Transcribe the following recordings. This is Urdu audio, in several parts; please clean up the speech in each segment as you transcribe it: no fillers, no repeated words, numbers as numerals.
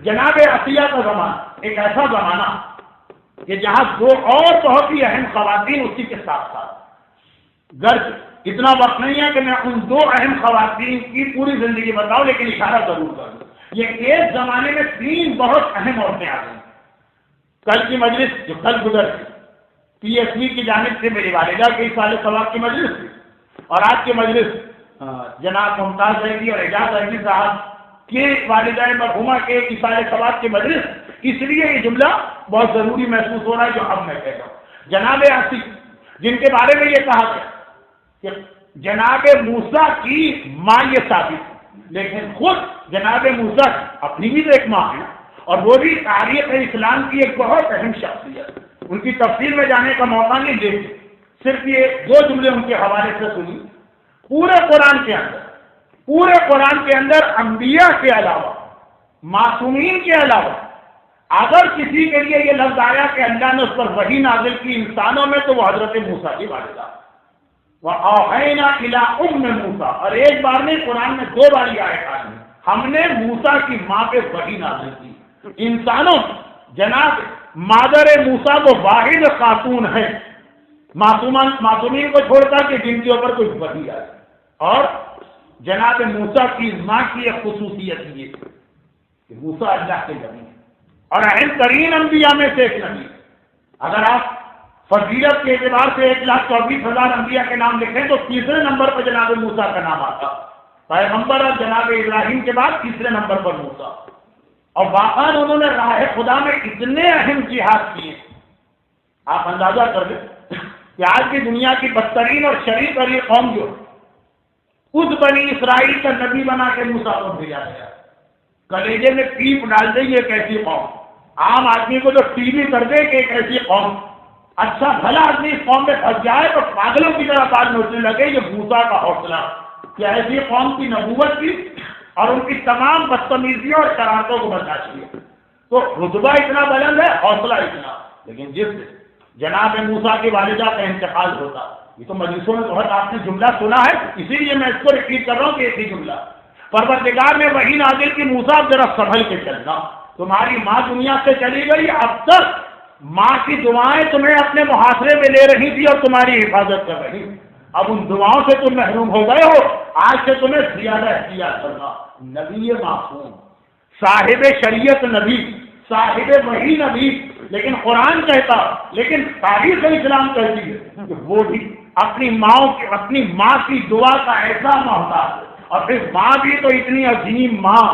جناب عطیہ کا زمانہ ایک ایسا زمانہ کہ جہاں دو اور بہت ہی اہم خواتین اسی کے ساتھ ساتھ، گرچہ اتنا وقت نہیں ہے کہ میں ان دو اہم خواتین کی پوری زندگی بتاؤں، لیکن اشارہ ضرور کر دوں۔ یہ ایک زمانے میں تین بہت اہم عورتیں آ گئی۔ کل کی مجلس جو کل گزر تھی، پی ایس بی کی جانب سے میری والدہ کے سال ثواب کی مجلس تھی، اور آج کی مجلس جناب ممتاز زیدی اور اعجاز احمدی صاحب کے والدہ مرحومہ کے اصال ثواب کی مجلس، اس لیے یہ جملہ بہت ضروری محسوس ہو رہا ہے جو اب میں کہہ رہا ہوں۔ جناب عاصی جن کے بارے میں یہ کہا گیا کہ جناب موسیٰ کی ماں یہ ثابت، لیکن خود جناب موسیٰ اپنی بھی تو ایک ماں ہے، اور وہ بھی تاریخ اسلام کی ایک بہت اہم شخصیت۔ ان کی تفصیل میں جانے کا موقع نہیں دیتے، صرف یہ دو جملے ان کے حوالے سے سنی۔ پورے قرآن کے اندر انبیاء کے علاوہ، معصومین کے علاوہ، اگر کسی کے لیے یہ لفظ آیا کہ اللہ نے اس پر وحی نازل کی انسانوں میں، تو وہ حضرت موسیٰ کی والدہ وَأَوْحَيْنَا إِلَىٰ أُمِّ مُوسَىٰ، اور ایک بار نہیں، قرآن میں دو بار یہ آیت آئی، ہم نے موسیٰ کی ماں پہ وحی نازل کی۔ انسانوں جناب مادر موسیٰ وہ واحد خاتون ہے، معصومین کو چھوڑ کر کہ جن کے اوپر کوئی وحی آئے، اور جناب موسیٰ کی ماں کی ایک خصوصیت یہ کہ موسیٰ اللہ کے نبی ہے اور اہم ترین انبیاء میں سے ایک نبی۔ اگر آپ فضیلت کے اعتبار سے 1,24,000 انبیاء کے نام لکھیں تو تیسرے نمبر پر جناب موسیٰ کا نام آتا، پیغمبر اور جناب ابراہیم کے بعد تیسرے نمبر پر موسیٰ۔ اور واقعاً انہوں نے راہ خدا میں اتنے اہم جہاد کیے، آپ اندازہ کر لیں کہ آج کی دنیا کی بدترین اور شریر والی قوم جو اس بنی اسرائیل کا نبی بنا کے موسیٰ کو بھیجا گیا، کلیجے میں پیپ ڈال دے ایک ایسی قوم، عام آدمی کو تو ٹی وی کر دے کہ ایک ایسی قوم، اچھا بھلا آدمی اس قوم میں پھنس جائے تو پاگلوں کی طرح بات نوچنے لگے یہ موسیٰ کا حوصلہ کہ ایسی قوم کی نبوت کی اور ان کی تمام بدتمیزیوں اور شرارتوں کو برداشت کیا۔ تو رتبہ اتنا بلند ہے، حوصلہ اتنا، لیکن جس جناب موسیٰ کی والدہ کا انتقال ہوتا، یہ تو مجلسوں میں بہت آپ نے جملہ سنا ہے، اسی لیے میں اس کو ریپیٹ کر رہا ہوں کہ ایک ہی جملہ، پروردگار نے وحی نازل کی موسیٰ ذرا سنبھل کے چلنا، تمہاری ماں دنیا سے چلی گئی، اب تک ماں کی دعائیں تمہیں اپنے محاصرے میں لے رہی تھی اور تمہاری حفاظت کر رہی، اب ان دعاؤں سے تم محروم ہو گئے ہو، آج سے تمہیں زیادہ احتیاط کرنا۔ نبی معصوم، صاحب شریعت نبی، صاحب وحی نبی، لیکن قرآن کہتا، لیکن تاریخ اسلام کہتی ہے کہ وہ بھی اپنی ماں کی دعا کا ایسا محتاج ہے، اور پھر ماں بھی تو اتنی عظیم ماں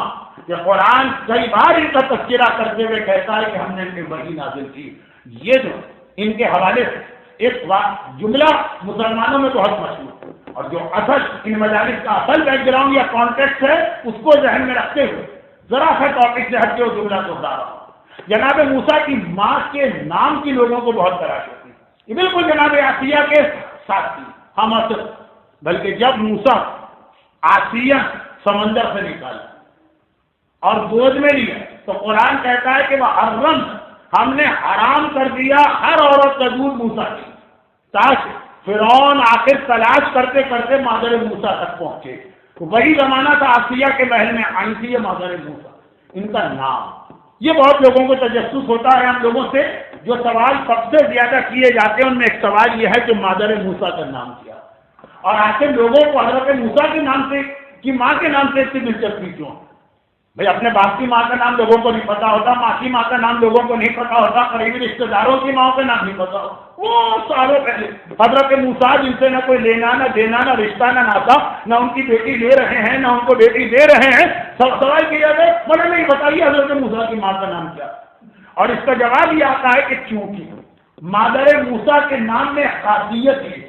کہ قرآن کئی بار ان کا تذکرہ کرتے ہوئے کہتا ہے کہ ہم نے ان کی وحی نازل کی۔ یہ جو ان کے حوالے سے ایک جملہ مسلمانوں میں بہت مشہور ہے، اور جو اصل ان مجالس کا اصل بیک گراؤنڈ یا کانٹیکٹ ہے اس کو ذہن میں رکھتے ہوئے ذرا سا ٹاپک سے ہٹ کے وہ جملہ دوہرا رہا ہوں۔ جناب موسیٰ کی ماں کے نام کی لوگوں کو بہت تلاش ہوتی ہے، یہ بالکل جناب عاصیہ کے ساتھ تھی، ہم اصل، بلکہ جب موسیٰ عاصیہ سمندر سے نکالا اور گود میں لیا تو قرآن کہتا ہے کہ وہ حرم، ہم نے حرام کر دیا ہر عورت کا دودھ موسیٰ کی، تاکہ فرعون آخر تلاش کرتے کرتے مادر موسیٰ تک پہنچے۔ وہی زمانہ تھا عاصیہ کے محل میں آئی تھی یہ مادر موسیٰ، ان کا نام، یہ بہت لوگوں کو تجسس ہوتا ہے ہم لوگوں سے، جو سوال سب سے زیادہ کیے جاتے ہیں ان میں ایک سوال یہ ہے کہ مادر موسیٰ کا نام کیا، اور آخر لوگوں کو حضرت موسیٰ کے نام سے کی ماں کے نام سے اتنی دلچسپی کیوں؟ بھائی اپنے باپ کی ماں کا نام لوگوں کو نہیں پتا ہوتا، ماں کی ماں کا نام لوگوں کو نہیں پتا ہوتا، قریبی رشتے داروں کی ماں کا نام نہیں پتا ہوتا، وہ سالوں پہلے حضرت موسیٰ جن سے نہ کوئی لینا نہ دینا نہ رشتہ نہ ناتا، نہ ان کی بیٹی لے رہے ہیں نہ ان کو بیٹی دے رہے ہیں، سب سوال کیا جائے مگر نہیں بتائیے حضرت موسیٰ کی ماں کا نام کیا، اور اس کا جواب یہ آتا ہے کہ چونکہ مادر موسیٰ کے نام میں خاصیت ہے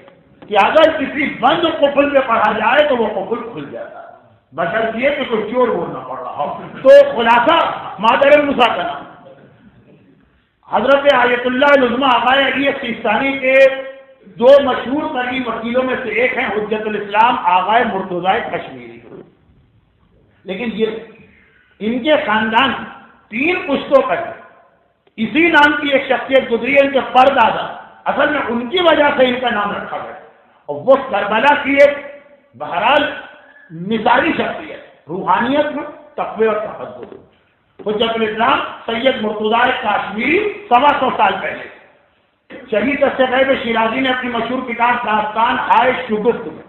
کہ اگر کسی بند قفل میں پڑھا جائے تو وہ قفل کھل جاتا ہے، بشرط یہ کہ کوئی چور بولنا پڑ رہا ہو، تو خلاصہ مادر موسیٰ کا نام۔ حضرت آیت اللہ العظمیٰ آقا علی سیستانی کے دو مشہور ترین وکیلوں میں سے ایک ہیں حجت الاسلام آقا مرتضیٰ کشمیری، لیکن یہ ان کے خاندان 3 پشتوں پر ہے، اسی نام کی ایک شخصیت گزری ہے ان کے پردادا، اصل میں ان کی وجہ سے ان کا نام رکھا گیا، اور وہ کربلا کی ایک بہرحال مثالی شخصیت، روحانیت میں تقوی اور تحضر۔ حجت الاسلام سید مرتضیٰ کاشمیری 125 سال پہلے شہید غیب شیرازی نے اپنی مشہور کتاب داستان ہائے شگفت میں،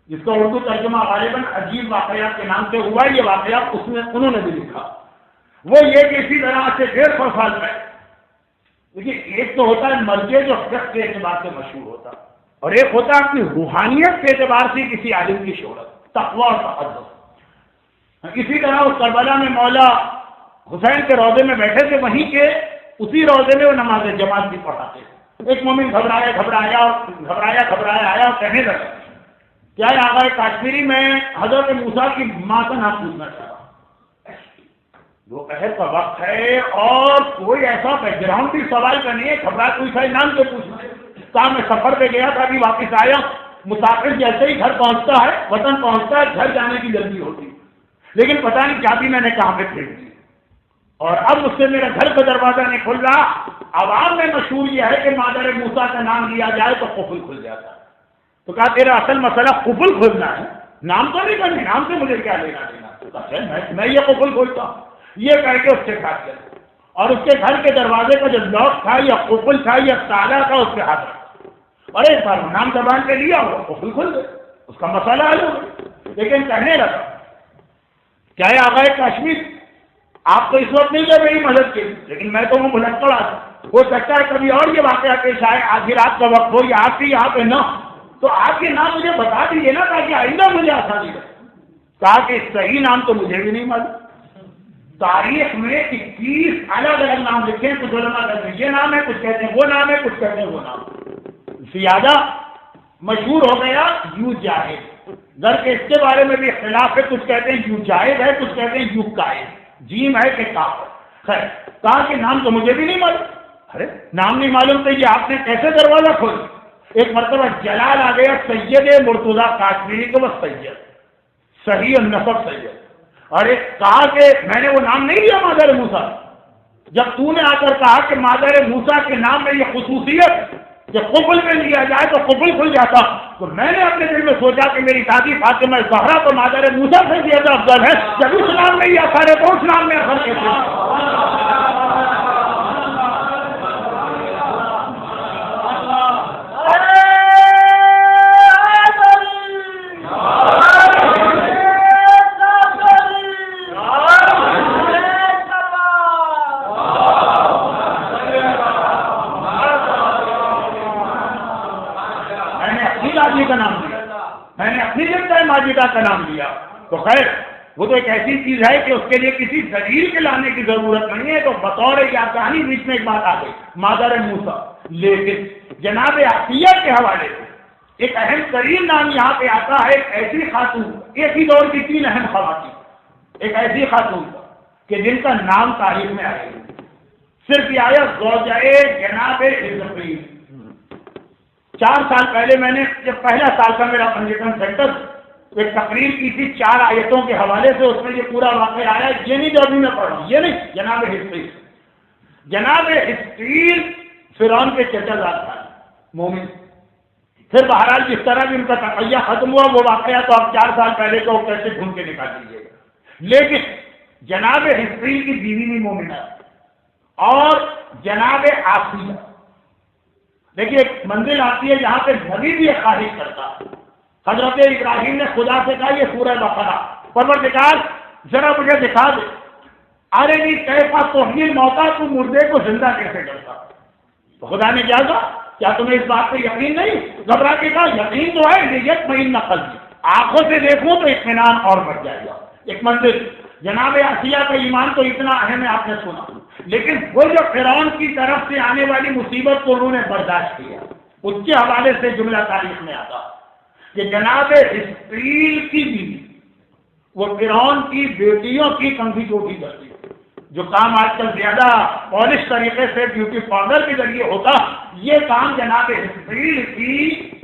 جس کا اردو ترجمہ غالباً عجیب واقعات کے نام سے ہوا، یہ واقعات انہوں نے بھی لکھا، وہ یہ کہ اسی طرح سے 150 سال پہلے، دیکھیے ایک تو ہوتا ہے مرجع جو فقہ کے اعتبار سے مشہور ہوتا، اور ایک ہوتا ہے اپنی روحانیت کے اعتبار سے کسی عالم کی شہرت، تقویٰ اور تقدس۔ اسی طرح اس کربلا میں مولا حسین کے روضے میں بیٹھے تھے، وہیں کے اسی روضے میں وہ نماز جماعت بھی پڑھاتے تھے۔ ایک مومن گھبرایا آیا اور کہنے لگا، کیا آقا کاشمیری میں حضرت موسیٰ کی ماں کا نام پوچھنا چاہ رہا ہوں، دوپہر کا وقت ہے اور کوئی ایسا بیک گراؤنڈ بھی سوال کا نہیں ہے، گھبرا کوئی نام سے پوچھنا ہے۔ کہا میں سفر پہ گیا تھا، ابھی واپس آیا، مسافر جیسے ہی گھر پہنچتا ہے، وطن پہنچتا ہے، گھر جانے کی جلدی ہوتی، لیکن پتہ نہیں چابی میں نے کہاں پہ پھینک دی، اور اب مجھ سے میرا گھر کا دروازہ نہیں کھل رہا۔ عوام میں مشہور یہ ہے کہ مادر موسیٰ کا نام لیا جائے تو قفل کھل جاتا ہے، تو کہا تیرا اصل مسئلہ قفل کھولنا ہے، نام تو نہیں کرنا، نام سے مجھے کیا لینا دینا، میں یہ قفل کھولتا ہوں، یہ کہہ کے اس کے ساتھ چلے، اور اس کے گھر کے دروازے کا جو لاک تھا یا قفل تھا یا تالا تھا اس کے ہاتھ رکھا، اور ایک بار نام زبان پہ لیا وہ قفل کھل گئے، اس کا مسئلہ حل ہو گیا۔ لیکن کہنے لگا، کیا ہے آقا کاشمیر، آپ تو اس وقت نہیں کر رہی مدد کی، لیکن میں تو وہ ملک پڑا تھا، ہو سکتا ہے کبھی اور یہ واقعہ پیش آئے، آدھی رات کا وقت ہو یا آپ کی یہاں پہ نہ، تو آپ کے نام مجھے بتا دیجیے نا تاکہ آئندہ مجھے آسانی رہے۔ کہا کہ صحیح نام تو مجھے بھی نہیں معلوم، تاریخ میں 21 الگ الگ نام لکھے ہیں، کچھ علماء کہتے ہیں یہ نام ہے، کچھ کہتے ہیں وہ نام ہے، کچھ کہتے ہیں وہ نام ہے، زیادہ مشہور ہو گیا یو جاہد، در کے اس کے بارے میں بھی اختلاف ہے، کچھ کہتے ہیں یو جاہد ہے، کچھ کہتے ہیں یو قائد، جیم ہے کہ کاف ہے، خیر کہا کہ نام تو مجھے بھی نہیں معلوم۔ ارے نام نہیں معلوم تو یہ آپ نے کیسے دروازہ کھولا؟ ایک مرتبہ جلال آ گیا سید مرتضیٰ کاشمیری کو، بس سید صحیح النسب سید، اور ایک کہا کہ میں نے وہ نام نہیں لیا مادر موسیٰ، جب تو نے آ کر کہا کہ مادر موسیٰ کے نام میں یہ خصوصیت کہ قفل میں لیا جائے تو قفل کھل جاتا، تو میں نے اپنے دل میں سوچا کہ میری دادی فاطمہ زہرا تو مادر موسیٰ سے زیادہ افضل ہے، جب اس نام میں یہ اثر ہے تو اس نام میں اثر کیسے؟ ماجدہ کا نام لیا تو خیر وہ تو ایک ایسی چیز ہے کہ اس کے لیے کسی دلیل کے لانے کی ضرورت نہیں ہے، تو بطور یا کہانی بیچ میں ایک بات آ گئی مادر موسیٰ، لیکن جناب عطیہ کے حوالے سے ایک اہم ترین نام یہاں پہ آتا ہے، ایک ایسی خاتون، ایک ہی دور کی 3 اہم خواتین، ایک ایسی خاتون کہ جن کا نام تاریخ میں آئے گا، صرف یہ آیا زوجہ جناب حزقیل۔ 4 سال پہلے میں نے جب پہلا سال کا میرا پنجیکرن سینٹر ایک تقریر کی تھی 4 آیتوں کے حوالے سے، اس میں یہ پورا واقعہ آیا، یہ نہیں جو ابھی میں پڑھ رہا ہوں، یہ نہیں، جناب حزقیل، جناب حزقیل فرعون کے چچا زاد تھا مومن، پھر بہرحال جس طرح بھی ان کا تقیہ ختم ہوا وہ واقعہ تو آپ 4 سال پہلے کو کیسے ڈھونڈ کے نکال دیجیے گا، لیکن جناب حزقیل کی بیوی بھی مومنہ اور جناب آسیہ، دیکھیے ایک منزل آتی ہے جہاں پہ نبی بھی ایک خواہش کرتا ہے۔ حضرت ابراہیم نے خدا سے کہا یہ سورہ بقرہ، پروردگار ذرا مجھے دکھا دے، ارے نہیں کیفا تحیی الموتیٰ، تو مردے کو زندہ کیسے کرتا؟ تو خدا نے کیا کہا، کیا تمہیں اس بات پہ یقین نہیں؟ گھبرا کے کہا یقین تو ہے، لیطمئن قلبی، آنکھوں سے دیکھوں تو اطمینان اور بڑھ جائے گا۔ ایک منزل جناب آسیہ کا ایمان تو اتنا اہم ہے آپ نے سنا، لیکن وہ جو فرعون کی طرف سے آنے والی مصیبت کو انہوں نے برداشت کیا، اس کے حوالے سے جملہ تاریخ میں آتا کہ جناب حزقیل کی بیوی وہ فرعون کی بیٹیوں کی کنگھی چوٹی کرتی ہے، جو کام آج کل زیادہ پالش طریقے سے بیوٹی پارلر کے ذریعے ہوتا، یہ کام جناب حزقیل کی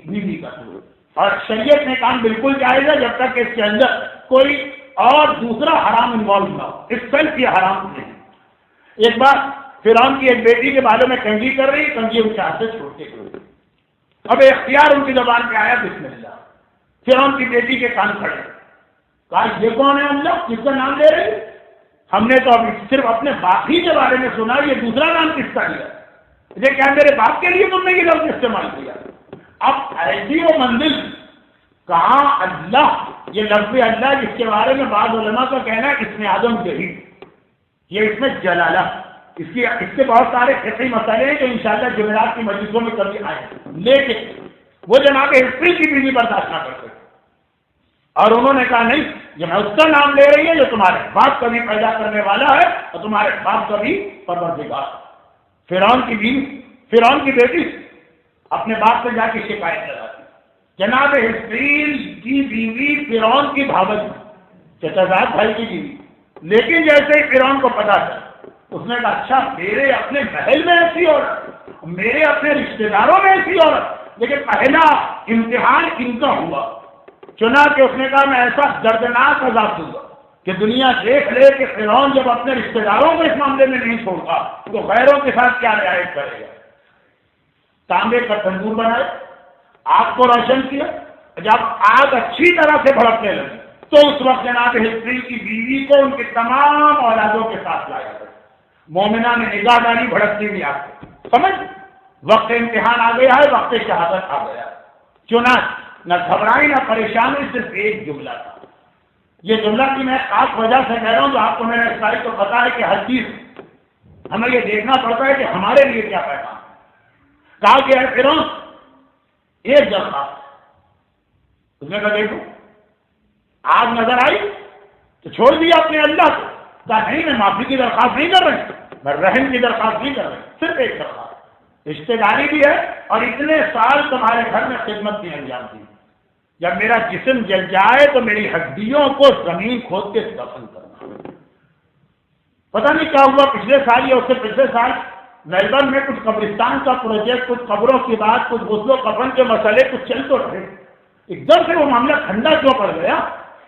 بیوی کرتی ہے، اور شریعت نے کام بالکل جائز ہے جب تک کہ اس کے اندر کوئی اور دوسرا حرام انوالو نہ ہو، اس سیلف یہ حرام نہیں۔ ایک بار فرعون کی ایک بیٹی کے بارے میں کنگھی کر رہی، کنگھی ان کے ہاتھ سے چھوٹتے ہوئے، اب اختیار ان کی زبان پہ آیا بسم اللہ، فرعون کی بیٹی کے کان کھڑے، کہا یہ کون ہے ہم لوگ، کس کا نام لے رہے ہیں؟ ہم نے تو اب صرف اپنے باپ ہی کے بارے میں سنا، یہ دوسرا نام کس کا لیا؟ یہ کیا میرے باپ کے لیے تم نے یہ لفظ استعمال کیا؟ اب ایسی وہ منزل کہاں اللہ، یہ لفظ اللہ جس کے بارے میں بعض علماء کا کہنا ہے اس میں آدم جہی، یہ اس میں جلالہ، اس کے بہت سارے فقہی مسئلے ہیں جو انشاءاللہ جمعرات کی مجلسوں میں کبھی آئے، لیکن وہ جناب ہسٹری کی بھی برداشت نہ کرتے اور انہوں نے کہا نہیں، یہ میں اس کا نام لے رہی ہے جو تمہارے باپ کا بھی پیدا کرنے والا ہے اور تمہارے باپ کا بھی پروردگار۔ فرعون کی بیوی، فرعون کی بیٹی اپنے باپ سے جا کے شکایت لگاتی، جناب ہسٹریل کی بیوی فرعون کی بھاوج چچا زاد بھائی کی بیوی، لیکن جیسے ہی فرعون کو پتا چلا اس نے کہا اچھا میرے اپنے محل میں ایسی عورت، میرے اپنے رشتے داروں میں ایسی عورت، لیکن پہلا امتحان ان کا ہوا، چنانچہ اس نے کہا میں ایسا دردناک عذاب دوں گا کہ دنیا دیکھ لے کہ فرعون جب اپنے رشتے داروں کو اس معاملے میں نہیں چھوڑتا تو غیروں کے ساتھ کیا رعایت کرے گا۔ تانبے کا تندور بنائے، آگ کو روشن کیا، جب آگ اچھی طرح سے بھڑکنے لگی تو اس وقت جناب ہسٹری کی بیوی کو ان کے تمام اولادوں کے ساتھ لایا گیا۔ مومنہ نے نگاہ ڈالی بھڑکتی ہوئی آگ کو، سمجھ وقت امتحان آ گیا ہے، وقت شہادت آ گیا۔ چنانچہ نہ گھبرائی نہ پریشانی، صرف ایک جملہ تھا۔ یہ جملہ کی میں خاص وجہ سے کہہ رہا ہوں، جو آپ کو میں نے اس تاریخ کو پتا ہے کہ ہر چیز ہمیں یہ دیکھنا پڑتا ہے کہ ہمارے لیے کیا پیغام ہے۔ کہا کہ فرعون ایک درخواست، اس نے کہا دیکھو آگ نظر آئی تو چھوڑ دیا اپنے اللہ کو، کہا نہیں میں معافی کی درخواست نہیں کر رہی، میں رحم کی درخواست نہیں کر رہی، صرف ایک درخواست، رشتے داری بھی ہے اور اتنے سال تمہارے گھر میں خدمت بھی انجام دی، جب میرا جسم جل جائے تو میری ہڈیوں کو زمین کھود کے دفن کرنا۔ پتہ نہیں کیا ہوا پچھلے سال یا اس سے پچھلے سال میلبرن میں کچھ قبرستان کا پروجیکٹ، کچھ قبروں کی بات، کچھ غسل و کفن کے مسئلے کچھ چل تو رہے، ایک دم سے وہ معاملہ ٹھنڈا کیوں پڑ گیا؟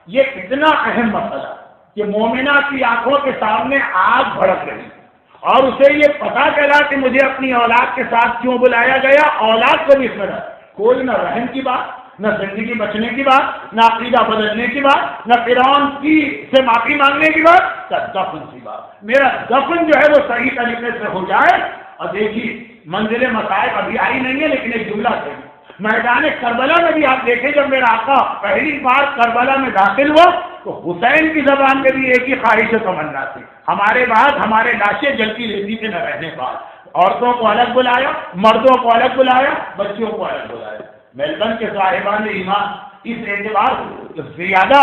یہ اتنا اہم مسئلہ کہ مومنہ کی آنکھوں کے سامنے آگ بھڑک رہی اور اسے یہ پتا چلا کہ مجھے اپنی اولاد کے ساتھ کیوں بلایا گیا، اولاد کو بھی اس میں کوئی نہ رحم کی بات، نہ زندگی بچنے کی بات، نہ عقیدہ بدلنے کی بات، نہ فرعون کی سے معافی مانگنے کی بات، دفن کی بات۔ میرا دفن جو ہے وہ صحیح طریقے سے ہو جائے۔ اور دیکھیے منزل مصائب ابھی آئی نہیں ہے، لیکن ایک جملہ ہے میدان کربلا میں بھی آپ دیکھیں، جب میرا آقا پہلی بار کربلا میں داخل ہوا تو حسین کی زبان میں بھی ایک ہی خواہش و تمنا تھی، ہمارے بعد ہمارے لاشیں جلتی ریتی سے نہ رہنے پائے۔ عورتوں کو الگ بلایا، مردوں کو الگ بلایا، بچوں کو الگ بلایا۔ میلبرن کے صاحبان ایمان اس اعتبار سے زیادہ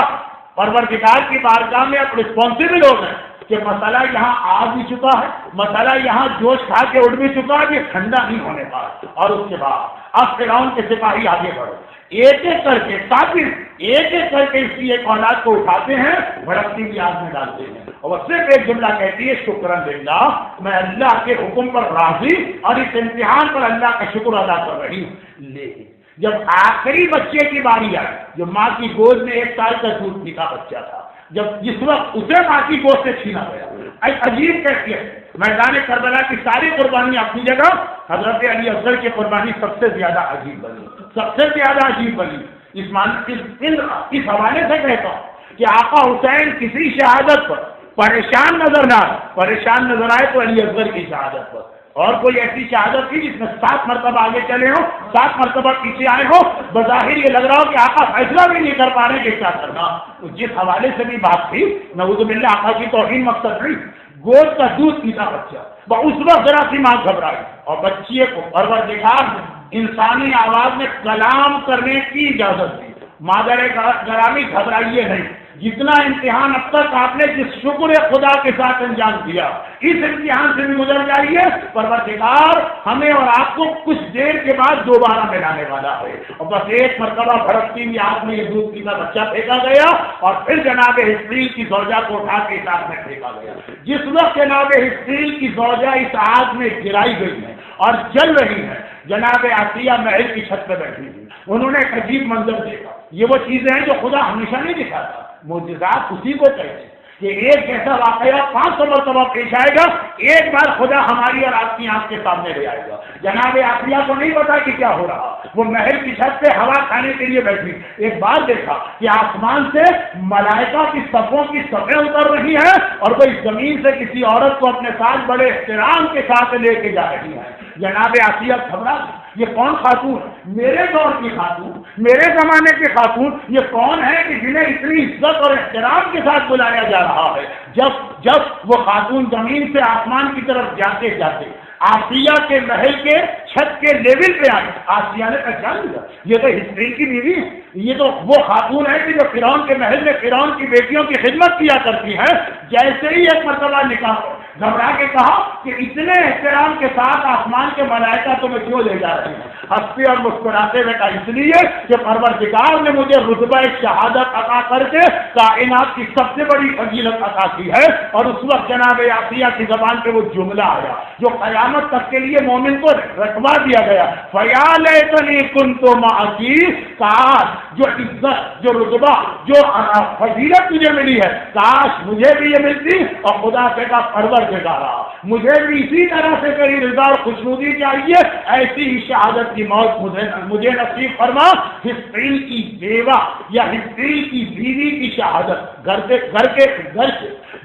پروردگار کی بارگاہ میں اب رسپانسبل ہو گئے کہ مسئلہ یہاں آ بھی چکا ہے، مسئلہ یہاں جوش کھا کے اٹھ بھی چکا ہے، یہ ٹھنڈا نہیں ہونے پایا۔ اور اس کے بعد اب فرعون کے سپاہی آگے بڑھو، ایک ایک کر کے کافر ایک ایک کر کے اس کی ایک اولاد کو اٹھاتے ہیں، بھڑکتی ہوئی آگ میں ڈالتے ہیں، اور وہ صرف ایک جملہ کہتی ہے شکرن للہ، میں اللہ کے حکم پر راضی اور اس امتحان پر اللہ کا شکر ادا کر رہی ہوں۔ لیکن جب آخری بچے کی باری آئی، جو ماں کی گود میں 1 سال کا دودھ پیتا بچہ تھا، جب جس وقت اسے ماں کی گود سے چھینا گیا، ایک عجیب کیفیت۔ میدان کربلا کی ساری قربانی اپنی جگہ، حضرت علی اصغر کی قربانی سب سے زیادہ عجیب بنی، سب سے زیادہ عجیب بنی۔ اس حوالے سے کہتا ہوں کہ آقا حسین کسی شہادت پر پریشان نظر آئے تو علی اصغر کی شہادت پر، اور کوئی ایسی شہادت تھی جس میں 7 مرتبہ آگے چلے ہو، 7 مرتبہ پیچھے آئے ہو، بظاہر یہ لگ رہا ہو کہ آقا فیصلہ بھی نہیں کر پا رہے کہ کیا کرنا۔ تو جس حوالے سے بھی بات تھی، نعوذ باللہ آقا کی توہین مقصد نہیں، گود کا دودھ پیتا بچہ، اس وقت ذرا سی ماں گھبرائی اور بچے کو پروردگار نے انسانی آواز میں کلام کرنے کی اجازت دی۔ مادر گرامی گھبرائیے نہیں، جتنا امتحان اب تک آپ نے جس شکر خدا کے ساتھ انجام دیا، اس امتحان سے بھی گزر جائیے، پروردگار ہمیں اور آپ کو کچھ دیر کے بعد دوبارہ ملانے والا ہے۔ اور بس ایک مرتبہ بھڑکتی ہوئی آگ میں یہ دودھ پیتا بچہ پھینکا گیا اور پھر جناب ہسٹریل کی زوجہ کو اٹھا کے اس آگ میں پھینکا گیا۔ جس وقت جناب ہسٹریل کی زوجہ اس آگ میں گرائی گئی ہے اور جل رہی ہے، جناب عطیہ محل کی چھت پہ بیٹھی تھی، انہوں نے ایک عجیب منظر دیکھا۔ یہ وہ چیزیں ہیں جو خدا ہمیشہ نہیں دکھاتا، معجزات اسی کو کہتے ہیں کہ ایک جیسا واقعہ 500 مرتبہ پیش آئے گا، ایک بار خدا ہماری اور آپ کی آنکھ کے سامنے لے آئے گا۔ جناب آسیہ کو نہیں پتا کہ کیا ہو رہا، وہ محل کی چھت پہ ہوا کھانے کے لیے بیٹھی، ایک بار دیکھا کہ آسمان سے ملائکہ کی صفوں کی صفیں اتر رہی ہیں اور وہ اس زمین سے کسی عورت کو اپنے ساتھ بڑے احترام کے ساتھ لے کے جا رہی ہیں۔ جناب آسیہ گھبرا، یہ کون خاتون؟ میرے دور کی خاتون، میرے زمانے کی خاتون، یہ کون ہے کہ جنہیں اتنی عزت اور احترام کے ساتھ بلایا جا رہا ہے؟ جب وہ خاتون زمین سے آسمان کی طرف جاتے جاتے آسیہ کے محل کے چھت کے لیول پہ آئی، آسیہ نے پہچان لیا یہ تو ہسٹری کی بیوی ہے، یہ تو وہ خاتون ہے کہ جو فرعون کے محل میں فرعون کی بیٹیوں کی خدمت کیا کرتی ہے۔ جیسے ہی ایک مرتبہ نکاح گھبرا کے کہا کہ اتنے احترام کے ساتھ آسمان کے ملائکہ تمہیں کیوں لے جا رہے ہیں؟ ہنستے اور مسکراتے ہوئے کہا اس لیے کہ پروردگار نے مجھے رتبہ شہادت عطا کر کے کائنات کی سب سے بڑی فضیلت عطا کی ہے۔ اور اس وقت جناب آسیہ کی زبان پہ وہ جملہ آیا جو قیامت تک کے لیے مومن کو رتبہ دیا گیا، فَيَا لَيْتَنِي كُنتُ مَعَكِ، کاش جو عزت، جو رتبہ، جو فضیلت تجھے ملی ہے کاش مجھے بھی یہ ملتی۔ اور خدا سے کہا پروردگارا مجھے بھی اسی طرح سے تیری رضا اور خوشنودی چاہیے، ایسی ہی شہادت کی موت مجھے نصیب فرما۔ ہسٹری کی بیوہ یا ہسٹری کی بیوی کی شہادت گھر کے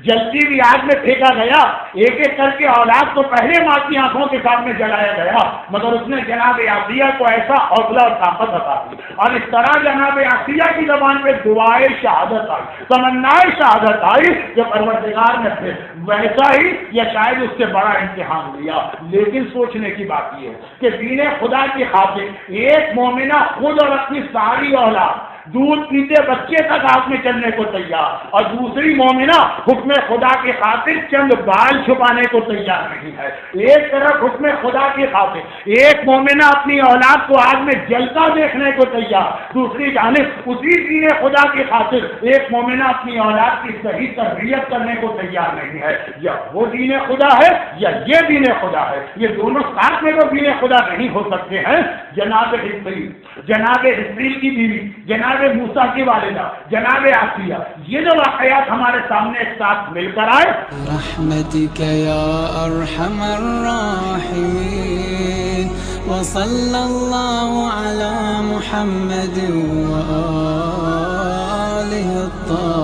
جلتی ہوئی آگ میں پھینکا گیا، ایک ایک کر کے اولاد کو پہلے ماں کی آنکھوں کے سامنے جلایا گیا، مگر اس نے جناب آسیہ کو ایسا حوصلہ اور طاقت عطا کی، اور اس طرح جناب آسیہ کی زبان پہ دعائے شہادت آئی، تمنائے شہادت آئی کہ پروردگار نے پھر ویسا ہی یا شاید اس سے بڑا امتحان لیا۔ لیکن سوچنے کی بات یہ ہے کہ دین خدا کی خاطر ایک مومنہ خود اور اپنی ساری اولاد دودھ پیتے بچے تک ہاتھ میں چلنے کو تیار، اور دوسری مومنہ حکم خدا کی خاطر چند بال چھپانے کو تیار نہیں ہے۔ ایک طرف حکم خدا کی خاطر ایک مومنہ اپنی اولاد کو آگ میں جلتا دیکھنے کو تیار، دوسری جانب اسی دین خدا کی خاطر ایک مومنہ اپنی اولاد کی صحیح تربیت کرنے کو تیار نہیں ہے۔ یا وہ دین خدا ہے یا یہ دین خدا ہے، یہ دونوں ساتھ میں تو دین خدا نہیں ہو سکتے ہیں۔ جناب حزقیل کی بیوی، جناب موسیٰ کی والدہ، جناب آسیہ، یہ جو واقعات ہمارے سامنے ایک ساتھ مل کر آئے، رحمتک یا ارحم الراحمین، وصلی اللہ علی محمد وآلہ الطاہرین۔